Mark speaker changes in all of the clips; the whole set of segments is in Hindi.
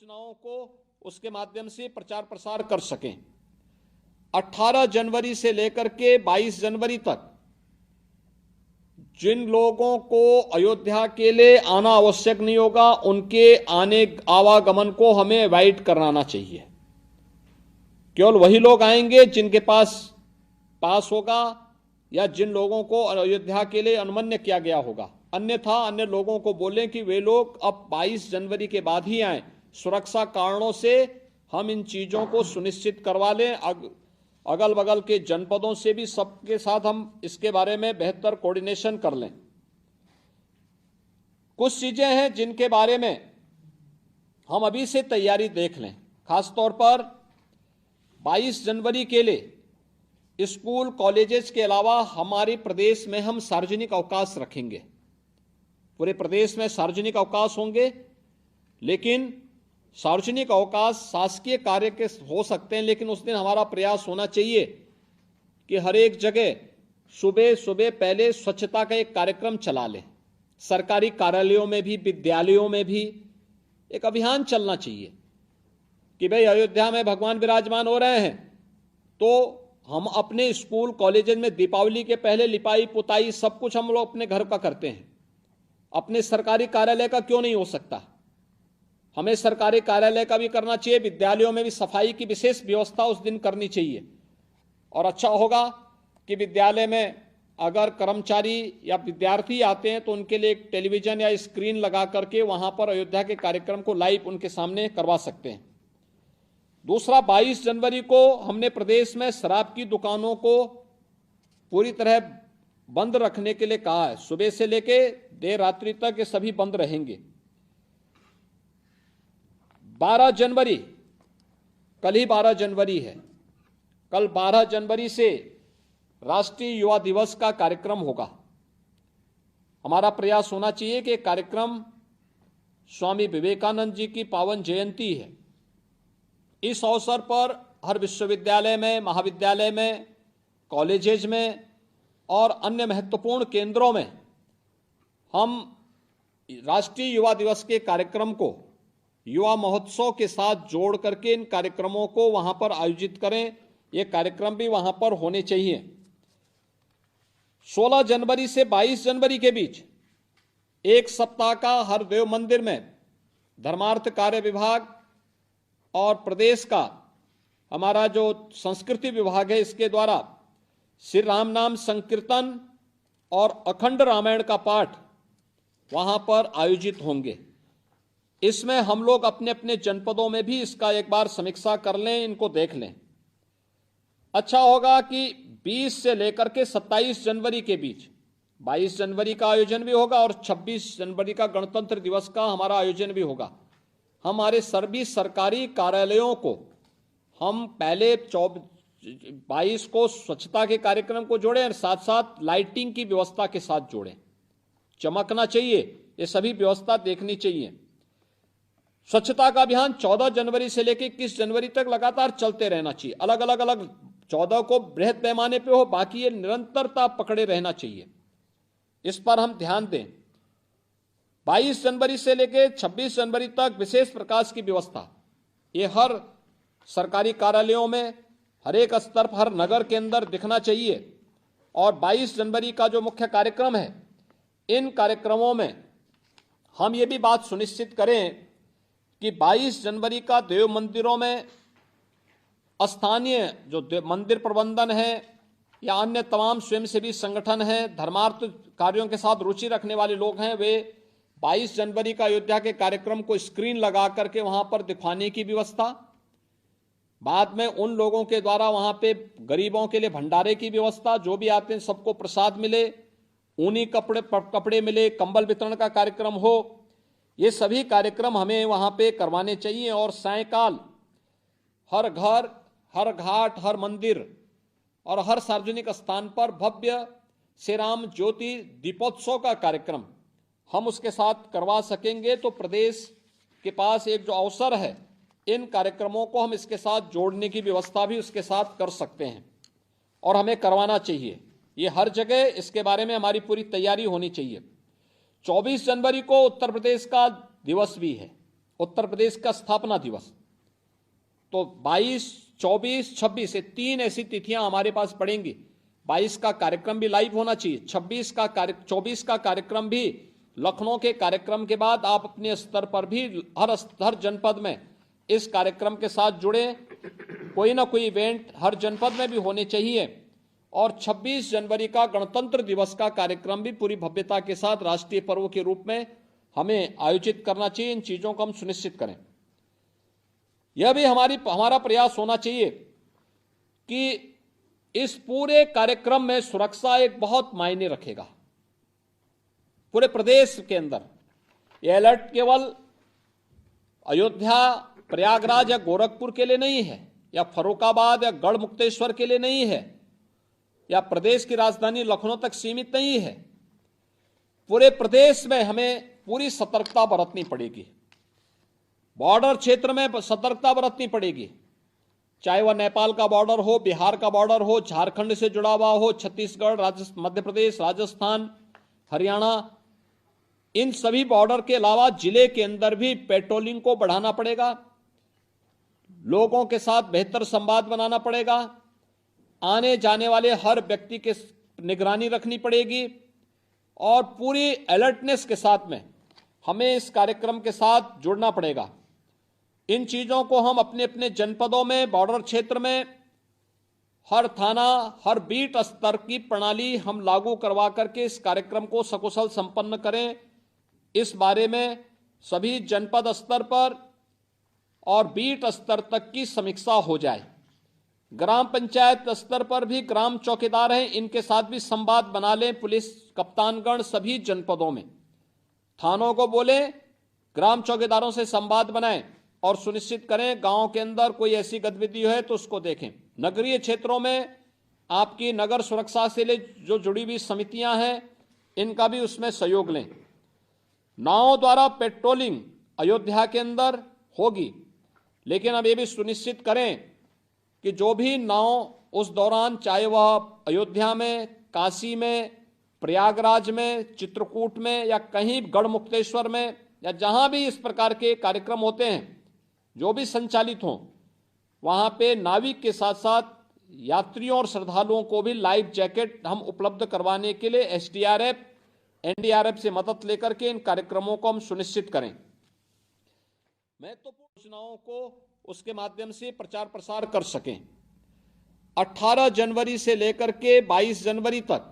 Speaker 1: सूचनाओं को उसके माध्यम से प्रचार प्रसार कर सकें। 18 जनवरी से लेकर के 22 जनवरी तक जिन लोगों को अयोध्या के लिए आना आवश्यक नहीं होगा, उनके आवागमन को हमें अवॉइड कराना चाहिए। केवल वही लोग आएंगे जिनके पास होगा या जिन लोगों को अयोध्या के लिए अनुमन्य किया गया होगा। अन्यथा अन्य लोगों को बोलें कि वे लोग अब 22 जनवरी के बाद ही आएं। सुरक्षा कारणों से हम इन चीजों को सुनिश्चित करवा लें। अगल बगल के जनपदों से भी सबके साथ हम इसके बारे में बेहतर कोऑर्डिनेशन कर लें। कुछ चीजें हैं जिनके बारे में हम अभी से तैयारी देख लें। खासतौर पर 22 जनवरी के लिए स्कूल कॉलेजेस के अलावा हमारे प्रदेश में हम सार्वजनिक अवकाश रखेंगे। पूरे प्रदेश में सार्वजनिक अवकाश होंगे, लेकिन सार्वजनिक अवकाश शासकीय कार्य के हो सकते हैं, लेकिन उस दिन हमारा प्रयास होना चाहिए कि हर एक जगह सुबह सुबह पहले स्वच्छता का एक कार्यक्रम चला लें। सरकारी कार्यालयों में भी, विद्यालयों में भी एक अभियान चलना चाहिए कि भाई अयोध्या में भगवान विराजमान हो रहे हैं, तो हम अपने स्कूल कॉलेज में दीपावली के पहले लिपाई पुताई सब कुछ हम लोग अपने घर का करते हैं। अपने सरकारी कार्यालय का क्यों नहीं हो सकता? हमें सरकारी कार्यालय का भी करना चाहिए। विद्यालयों में भी सफाई की विशेष व्यवस्था उस दिन करनी चाहिए। और अच्छा होगा कि विद्यालय में अगर कर्मचारी या विद्यार्थी आते हैं तो उनके लिए एक टेलीविजन या स्क्रीन लगा करके वहां पर अयोध्या के कार्यक्रम को लाइव उनके सामने करवा सकते हैं। दूसरा, 22 जनवरी को हमने प्रदेश में शराब की दुकानों को पूरी तरह बंद रखने के लिए कहा है। सुबह से लेके देर रात्रि तक ये सभी बंद रहेंगे। 12 जनवरी, कल ही 12 जनवरी है, कल 12 जनवरी से राष्ट्रीय युवा दिवस का कार्यक्रम होगा। हमारा प्रयास होना चाहिए कि कार्यक्रम स्वामी विवेकानंद जी की पावन जयंती है। इस अवसर पर हर विश्वविद्यालय में, महाविद्यालय में, कॉलेजेज में और अन्य महत्वपूर्ण केंद्रों में हम राष्ट्रीय युवा दिवस के कार्यक्रम को युवा महोत्सव के साथ जोड़ करके इन कार्यक्रमों को वहां पर आयोजित करें। ये कार्यक्रम भी वहां पर होने चाहिए। 16 जनवरी से 22 जनवरी के बीच एक सप्ताह का हर देव मंदिर में धर्मार्थ कार्य विभाग और प्रदेश का हमारा जो संस्कृति विभाग है, इसके द्वारा श्री राम नाम संकीर्तन और अखंड रामायण का पाठ वहां पर आयोजित होंगे। इसमें हम लोग अपने अपने जनपदों में भी इसका एक बार समीक्षा कर लें, इनको देख लें। अच्छा होगा कि 20 से लेकर के 27 जनवरी के बीच 22 जनवरी का आयोजन भी होगा और 26 जनवरी का गणतंत्र दिवस का हमारा आयोजन भी होगा। हमारे सभी सरकारी कार्यालयों को हम पहले 22 को स्वच्छता के कार्यक्रम को जोड़ें और साथ साथ लाइटिंग की व्यवस्था के साथ जोड़ें। चमकना चाहिए, ये सभी व्यवस्था देखनी चाहिए। स्वच्छता का अभियान 14 जनवरी से लेकर 21 जनवरी तक लगातार चलते रहना चाहिए। अलग अलग 14 को बृहद पैमाने पे हो, बाकी ये निरंतरता पकड़े रहना चाहिए। इस पर हम ध्यान दें। 22 जनवरी से लेकर 26 जनवरी तक विशेष प्रकाश की व्यवस्था ये हर सरकारी कार्यालयों में, हर एक स्तर पर, हर नगर के अंदर दिखना चाहिए। और 22 जनवरी का जो मुख्य कार्यक्रम है, इन कार्यक्रमों में हम ये भी बात सुनिश्चित करें कि 22 जनवरी का देव मंदिरों में स्थानीय जो मंदिर प्रबंधन है या अन्य तमाम स्वयंसेवी संगठन हैं, धर्मार्थ कार्यों के साथ रुचि रखने वाले लोग हैं, वे 22 जनवरी का अयोध्या के कार्यक्रम को स्क्रीन लगा करके वहां पर दिखाने की व्यवस्था, बाद में उन लोगों के द्वारा वहां पे गरीबों के लिए भंडारे की व्यवस्था, जो भी आते हैं सबको प्रसाद मिले, ऊनी कपड़े मिले, कंबल वितरण का कार्यक्रम हो, ये सभी कार्यक्रम हमें वहां पे करवाने चाहिए। और सायंकाल हर घर, हर घाट, हर मंदिर और हर सार्वजनिक स्थान पर भव्य श्री राम ज्योति दीपोत्सव का कार्यक्रम हम उसके साथ करवा सकेंगे। तो प्रदेश के पास एक जो अवसर है, इन कार्यक्रमों को हम इसके साथ जोड़ने की व्यवस्था भी उसके साथ कर सकते हैं और हमें करवाना चाहिए। ये हर जगह इसके बारे में हमारी पूरी तैयारी होनी चाहिए। 24 जनवरी को उत्तर प्रदेश का दिवस भी है उत्तर प्रदेश का स्थापना दिवस। तो 22, 24, 26 ये 3 ऐसी तिथियां हमारे पास पड़ेंगी। 22 का कार्यक्रम भी लाइव होना चाहिए। 24 का कार्यक्रम भी लखनऊ के कार्यक्रम के बाद आप अपने स्तर पर भी हर जनपद में इस कार्यक्रम के साथ जुड़े। कोई ना कोई इवेंट हर जनपद में भी होने चाहिए। और 26 जनवरी का गणतंत्र दिवस का कार्यक्रम भी पूरी भव्यता के साथ राष्ट्रीय पर्व के रूप में हमें आयोजित करना चाहिए। इन चीजों को हम सुनिश्चित करें। यह भी हमारा प्रयास होना चाहिए कि इस पूरे कार्यक्रम में सुरक्षा एक बहुत मायने रखेगा। पूरे प्रदेश के अंदर यह अलर्ट केवल अयोध्या, प्रयागराज या गोरखपुर के लिए नहीं है, या फर्रुखाबाद या गढ़ मुक्तेश्वर के लिए नहीं है, या प्रदेश की राजधानी लखनऊ तक सीमित नहीं है। पूरे प्रदेश में हमें पूरी सतर्कता बरतनी पड़ेगी। बॉर्डर क्षेत्र में सतर्कता बरतनी पड़ेगी, चाहे वह नेपाल का बॉर्डर हो, बिहार का बॉर्डर हो, झारखंड से जुड़ा हुआ हो, छत्तीसगढ़, मध्य प्रदेश, राजस्थान, हरियाणा, इन सभी बॉर्डर के अलावा जिले के अंदर भी पेट्रोलिंग को बढ़ाना पड़ेगा। लोगों के साथ बेहतर संवाद बनाना पड़ेगा। आने जाने वाले हर व्यक्ति के निगरानी रखनी पड़ेगी और पूरी अलर्टनेस के साथ में हमें इस कार्यक्रम के साथ जुड़ना पड़ेगा। इन चीजों को हम अपने अपने जनपदों में, बॉर्डर क्षेत्र में, हर थाना, हर बीट स्तर की प्रणाली हम लागू करवा करके इस कार्यक्रम को सकुशल संपन्न करें। इस बारे में सभी जनपद स्तर पर और बीट स्तर तक की समीक्षा हो जाए। ग्राम पंचायत स्तर पर भी ग्राम चौकीदार हैं, इनके साथ भी संवाद बना लें। पुलिस कप्तानगण सभी जनपदों में थानों को बोले, ग्राम चौकीदारों से संवाद बनाएं और सुनिश्चित करें गांव के अंदर कोई ऐसी गतिविधि है तो उसको देखें। नगरीय क्षेत्रों में आपकी नगर सुरक्षा से जो जुड़ी हुई समितियां हैं, इनका भी उसमें सहयोग लें। नावों द्वारा पेट्रोलिंग अयोध्या के अंदर होगी, लेकिन अब ये भी सुनिश्चित करें कि जो भी नाव उस दौरान, चाहे वह अयोध्या में, काशी में, प्रयागराज में, चित्रकूट में या कहीं गढ़ मुक्तेश्वर में या जहां भी इस प्रकार के कार्यक्रम होते हैं, जो भी संचालित हों, वहां पे नाविक के साथ साथ यात्रियों और श्रद्धालुओं को भी लाइफ जैकेट हम उपलब्ध करवाने के लिए एसडीआरएफ, एनडीआरएफ से मदद लेकर के इन कार्यक्रमों को हम सुनिश्चित करें। महत्वपूर्ण सूचनाओं को उसके माध्यम से प्रचार प्रसार कर सकें। 18 जनवरी से लेकर के 22 जनवरी तक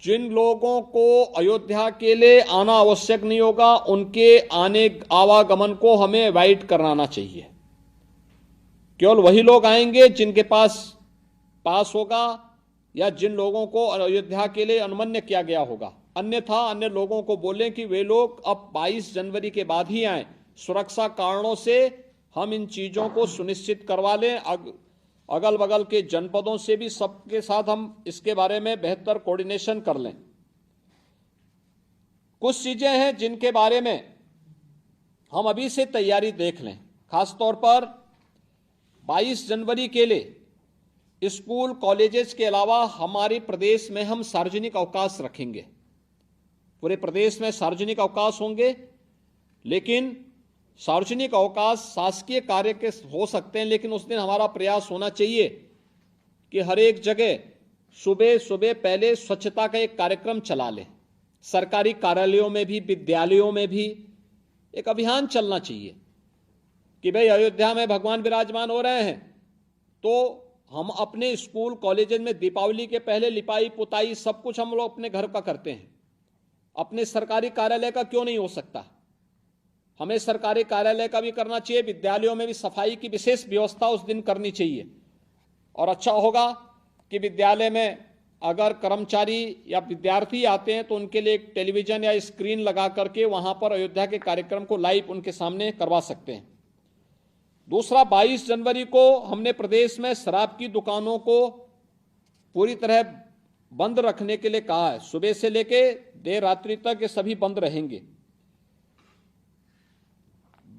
Speaker 1: जिन लोगों को अयोध्या के लिए आना आवश्यक नहीं होगा, उनके आवागमन को हमें अवॉइड कराना चाहिए। केवल वही लोग आएंगे जिनके पास होगा या जिन लोगों को अयोध्या के लिए अनुमन्य किया गया होगा। अन्यथा अन्य लोगों को बोलें कि वे लोग अब 22 जनवरी के बाद ही आएं। सुरक्षा कारणों से हम इन चीजों को सुनिश्चित करवा लें। अगल बगल के जनपदों से भी सबके साथ हम इसके बारे में बेहतर कोऑर्डिनेशन कर लें। कुछ चीजें हैं जिनके बारे में हम अभी से तैयारी देख लें। खासतौर पर 22 जनवरी के लिए स्कूल, कॉलेजेस के अलावा हमारे प्रदेश में हम सार्वजनिक अवकाश रखेंगे। पूरे प्रदेश में सार्वजनिक अवकाश होंगे, लेकिन सार्वजनिक अवकाश शासकीय कार्य के हो सकते हैं, लेकिन उस दिन हमारा प्रयास होना चाहिए कि हर एक जगह सुबह सुबह पहले स्वच्छता का एक कार्यक्रम चला लें। सरकारी कार्यालयों में भी, विद्यालयों में भी एक अभियान चलना चाहिए कि भाई अयोध्या में भगवान विराजमान हो रहे हैं, तो हम अपने स्कूल, कॉलेज में दीपावली के पहले लिपाई पुताई सब कुछ हम लोग अपने घर का करते हैं। अपने सरकारी कार्यालय का क्यों नहीं हो सकता? हमें सरकारी कार्यालय का भी करना चाहिए। विद्यालयों में भी सफाई की विशेष व्यवस्था उस दिन करनी चाहिए। और अच्छा होगा कि विद्यालय में अगर कर्मचारी या विद्यार्थी आते हैं तो उनके लिए एक टेलीविजन या स्क्रीन लगा करके वहां पर अयोध्या के कार्यक्रम को लाइव उनके सामने करवा सकते हैं। दूसरा, 22 जनवरी को हमने प्रदेश में शराब की दुकानों को पूरी तरह बंद रखने के लिए कहा है। सुबह से लेके देर रात्रि तक ये सभी बंद रहेंगे।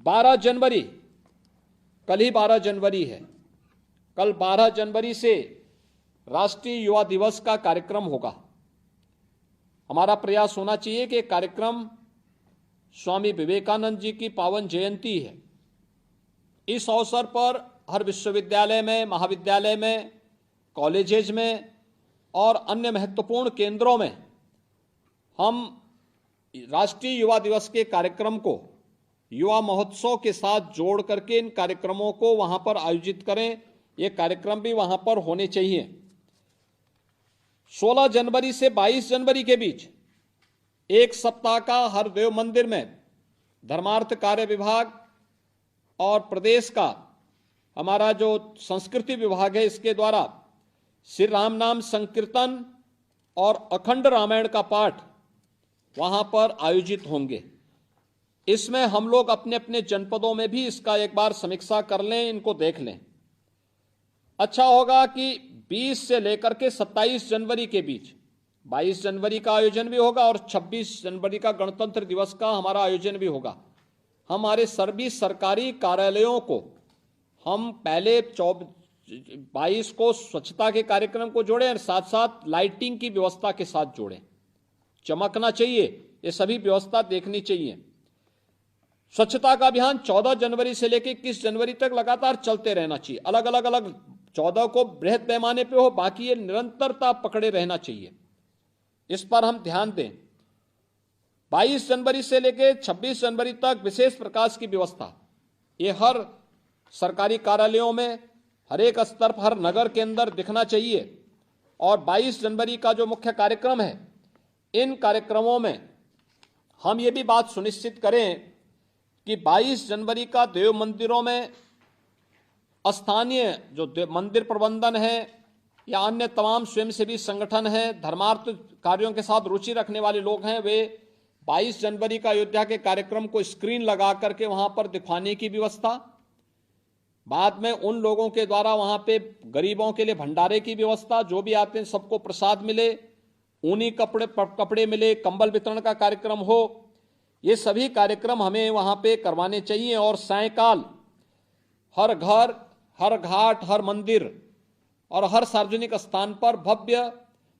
Speaker 1: 12 जनवरी, कल ही 12 जनवरी है, कल 12 जनवरी से राष्ट्रीय युवा दिवस का कार्यक्रम होगा। हमारा प्रयास होना चाहिए कि कार्यक्रम स्वामी विवेकानंद जी की पावन जयंती है। इस अवसर पर हर विश्वविद्यालय में, महाविद्यालय में, कॉलेजेज में और अन्य महत्वपूर्ण केंद्रों में हम राष्ट्रीय युवा दिवस के कार्यक्रम को युवा महोत्सव के साथ जोड़ करके इन कार्यक्रमों को वहां पर आयोजित करें। ये कार्यक्रम भी वहां पर होने चाहिए। 16 जनवरी से 22 जनवरी के बीच एक सप्ताह का हर देव मंदिर में धर्मार्थ कार्य विभाग और प्रदेश का हमारा जो संस्कृति विभाग है इसके द्वारा श्री राम नाम संकीर्तन और अखंड रामायण का पाठ वहां पर आयोजित होंगे। इसमें हम लोग अपने अपने जनपदों में भी इसका एक बार समीक्षा कर लें, इनको देख लें। अच्छा होगा कि 20 से लेकर के 27 जनवरी के बीच 22 जनवरी का आयोजन भी होगा और 26 जनवरी का गणतंत्र दिवस का हमारा आयोजन भी होगा। हमारे सभी सरकारी कार्यालयों को हम पहले 22 को स्वच्छता के कार्यक्रम को जोड़ें और साथ साथ लाइटिंग की व्यवस्था के साथ जोड़ें। चमकना चाहिए, ये सभी व्यवस्था देखनी चाहिए। स्वच्छता का अभियान 14 जनवरी से लेकर 21 जनवरी तक लगातार चलते रहना चाहिए। अलग अलग 14 को बृहद पैमाने पे हो, बाकी ये निरंतरता पकड़े रहना चाहिए। इस पर हम ध्यान दें। 22 जनवरी से लेकर 26 जनवरी तक विशेष प्रकाश की व्यवस्था ये हर सरकारी कार्यालयों में, हर एक स्तर पर, हर नगर के अंदर दिखना चाहिए। और 22 जनवरी का जो मुख्य कार्यक्रम है, इन कार्यक्रमों में हम ये भी बात सुनिश्चित करें कि 22 जनवरी का देव मंदिरों में स्थानीय जो मंदिर प्रबंधन है या अन्य तमाम स्वयंसेवी संगठन है, धर्मार्थ कार्यों के साथ रुचि रखने वाले लोग हैं, वे 22 जनवरी का अयोध्या के कार्यक्रम को स्क्रीन लगा करके वहां पर दिखाने की व्यवस्था, बाद में उन लोगों के द्वारा वहां पे गरीबों के लिए भंडारे की व्यवस्था, जो भी आते हैं सबको प्रसाद मिले, ऊनी कपड़े मिले, कंबल वितरण का कार्यक्रम हो, ये सभी कार्यक्रम हमें वहां पे करवाने चाहिए। और सायंकाल हर घर, हर घाट, हर मंदिर और हर सार्वजनिक स्थान पर भव्य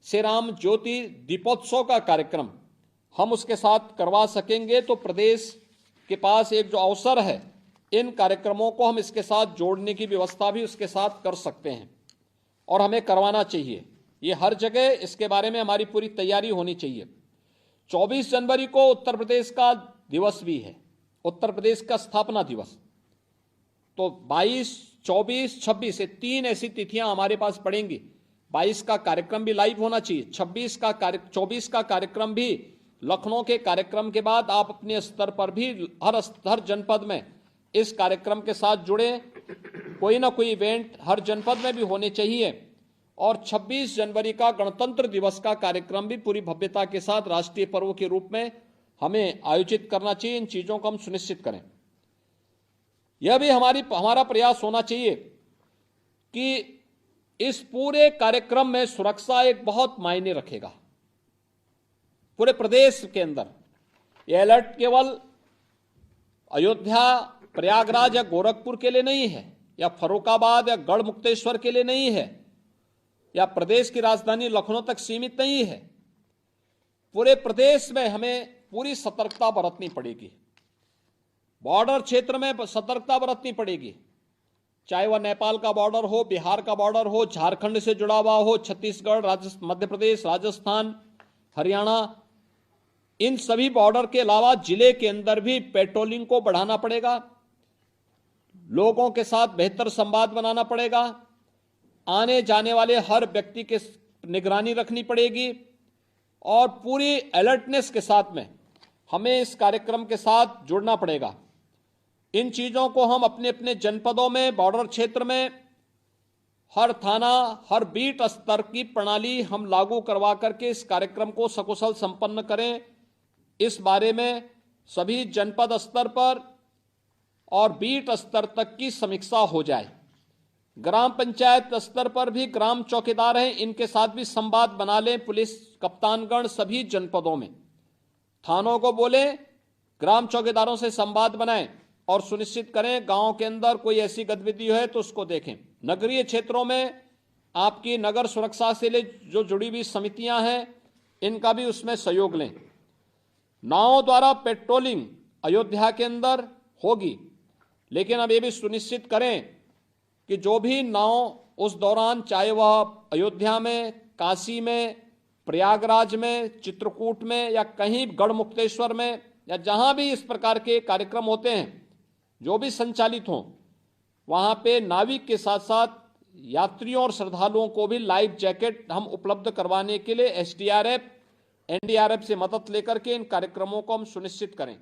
Speaker 1: श्री राम ज्योति दीपोत्सव का कार्यक्रम हम उसके साथ करवा सकेंगे तो प्रदेश के पास एक जो अवसर है, इन कार्यक्रमों को हम इसके साथ जोड़ने की व्यवस्था भी उसके साथ कर सकते हैं और हमें करवाना चाहिए। ये हर जगह इसके बारे में हमारी पूरी तैयारी होनी चाहिए। 24 जनवरी को उत्तर प्रदेश का दिवस भी है, उत्तर प्रदेश का स्थापना दिवस। तो 22, 24, 26 ये 3 ऐसी तिथियां हमारे पास पड़ेंगी। 22 का कार्यक्रम भी लाइव होना चाहिए। 24 का कार्यक्रम भी लखनऊ के कार्यक्रम के बाद आप अपने स्तर पर भी हर जनपद में इस कार्यक्रम के साथ जुड़े। कोई ना कोई इवेंट हर जनपद में भी होने चाहिए। और 26 जनवरी का गणतंत्र दिवस का कार्यक्रम भी पूरी भव्यता के साथ राष्ट्रीय पर्व के रूप में हमें आयोजित करना चाहिए। इन चीजों को हम सुनिश्चित करें। यह भी हमारा प्रयास होना चाहिए कि इस पूरे कार्यक्रम में सुरक्षा एक बहुत मायने रखेगा। पूरे प्रदेश के अंदर यह अलर्ट केवल अयोध्या, प्रयागराज या गोरखपुर के लिए नहीं है, या फर्रुखाबाद या गढ़ मुक्तेश्वर के लिए नहीं है, या प्रदेश की राजधानी लखनऊ तक सीमित नहीं है। पूरे प्रदेश में हमें पूरी सतर्कता बरतनी पड़ेगी। बॉर्डर क्षेत्र में सतर्कता बरतनी पड़ेगी, चाहे वह नेपाल का बॉर्डर हो, बिहार का बॉर्डर हो, झारखंड से जुड़ा हुआ हो, छत्तीसगढ़, मध्य प्रदेश, राजस्थान, हरियाणा, इन सभी बॉर्डर के अलावा जिले के अंदर भी पेट्रोलिंग को बढ़ाना पड़ेगा। लोगों के साथ बेहतर संवाद बनाना पड़ेगा। आने जाने वाले हर व्यक्ति के निगरानी रखनी पड़ेगी और पूरी अलर्टनेस के साथ में हमें इस कार्यक्रम के साथ जुड़ना पड़ेगा। इन चीजों को हम अपने अपने जनपदों में, बॉर्डर क्षेत्र में, हर थाना, हर बीट स्तर की प्रणाली हम लागू करवा करके इस कार्यक्रम को सकुशल संपन्न करें। इस बारे में सभी जनपद स्तर पर और बीट स्तर तक की समीक्षा हो जाए। ग्राम पंचायत स्तर पर भी ग्राम चौकीदार हैं, इनके साथ भी संवाद बना लें। पुलिस कप्तानगण सभी जनपदों में थानों को बोले, ग्राम चौकीदारों से संवाद बनाएं और सुनिश्चित करें गांव के अंदर कोई ऐसी गतिविधि है तो उसको देखें। नगरीय क्षेत्रों में आपकी नगर सुरक्षा से ले जो जुड़ी हुई समितियां हैं, इनका भी उसमें सहयोग लें। नावों द्वारा पेट्रोलिंग अयोध्या के अंदर होगी, लेकिन अब ये भी सुनिश्चित करें कि जो भी नाव उस दौरान, चाहे वह अयोध्या में, काशी में, प्रयागराज में, चित्रकूट में या कहीं गढ़मुक्तेश्वर में या जहां भी इस प्रकार के कार्यक्रम होते हैं, जो भी संचालित हों, वहां पे नाविक के साथ साथ यात्रियों और श्रद्धालुओं को भी लाइफ जैकेट हम उपलब्ध करवाने के लिए एसडीआरएफ, एनडीआरएफ से मदद लेकर के इन कार्यक्रमों को हम सुनिश्चित करें।